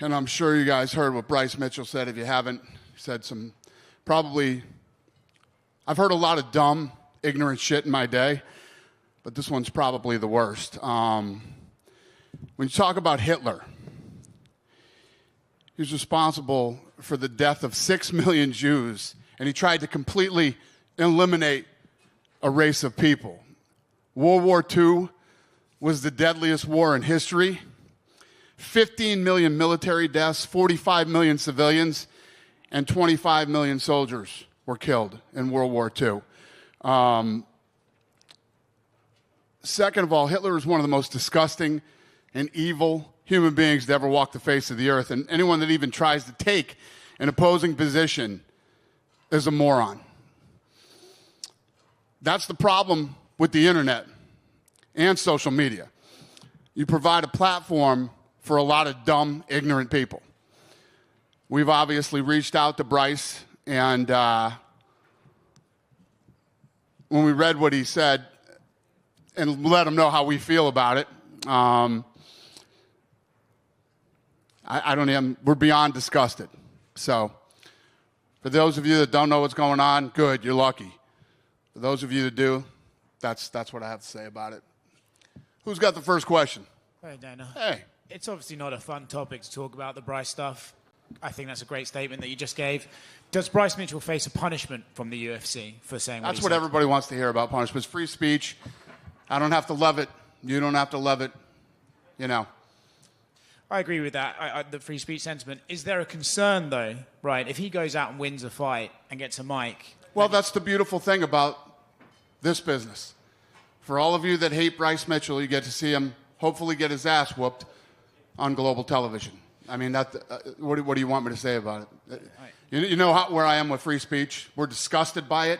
And I'm sure you guys heard what Bryce Mitchell said. If you haven't, he said some probably, I've heard a lot of dumb, ignorant shit in my day, but this one's probably the worst. When you talk about Hitler, he was responsible for the death of 6 million Jews, and he tried to completely eliminate a race of people. World War II was the deadliest war in history. 15 million military deaths, 45 million civilians, and 25 million soldiers were killed in World War II. Second of all, Hitler is one of the most disgusting and evil human beings to ever walk the face of the earth. And anyone that even tries to take an opposing position is a moron. That's the problem with the internet and social media. You provide a platform for a lot of dumb, ignorant people. We've obviously reached out to Bryce, and when we read what he said and let him know how we feel about it, we're beyond disgusted. So, for those of you that don't know what's going on, good, you're lucky. For those of you that do, that's what I have to say about it. Who's got the first question? Hey, Dana. Hey. It's obviously not a fun topic to talk about, the Bryce stuff. I think that's a great statement that you just gave. Does Bryce Mitchell face a punishment from the UFC for saying That's what everybody wants to hear about punishments. Free speech. I don't have to love it. You don't have to love it. You know. I agree with that, the free speech sentiment. Is there a concern, though, right, if he goes out and wins a fight and gets a mic? Well, that's the beautiful thing about this business. For all of you that hate Bryce Mitchell, you get to see him hopefully get his ass whooped on global television. I mean, what do you want me to say about it? You know where I am with free speech? We're disgusted by it.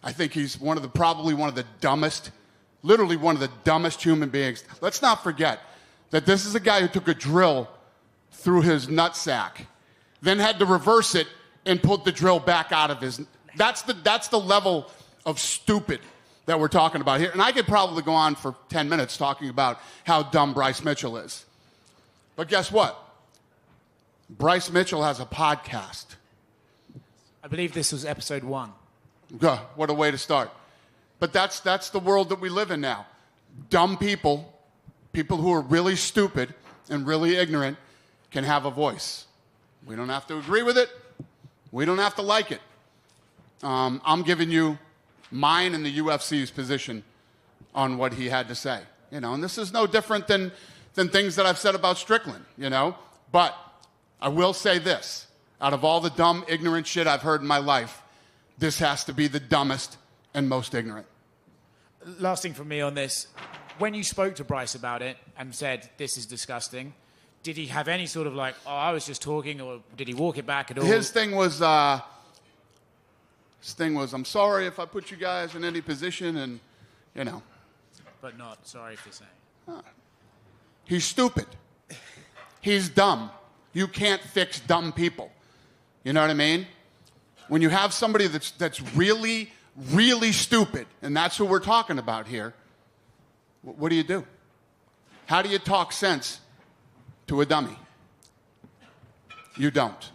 I think he's probably one of the dumbest, literally one of the dumbest human beings. Let's not forget that this is a guy who took a drill through his nutsack, then had to reverse it and put the drill back out of his. That's the level of stupid that we're talking about here. And I could probably go on for 10 minutes talking about how dumb Bryce Mitchell is. But guess what? Bryce Mitchell has a podcast. I believe this was episode 1. What a way to start. But that's the world that we live in now. Dumb people who are really stupid and really ignorant can have a voice. We don't have to agree with it. We don't have to like it. I'm giving you mine and the UFC's position on what he had to say. You know, and this is no different than things that I've said about Strickland, you know. But I will say this. Out of all the dumb, ignorant shit I've heard in my life, this has to be the dumbest and most ignorant. Last thing from me on this. When you spoke to Bryce about it and said, this is disgusting, did he have any sort of like, oh, I was just talking, or did he walk it back at all? His thing was, I'm sorry if I put you guys in any position, and, you know. But not sorry for saying. He's stupid. He's dumb. You can't fix dumb people. You know what I mean? When you have somebody that's really, really stupid, and that's who we're talking about here, what do you do? How do you talk sense to a dummy? You don't.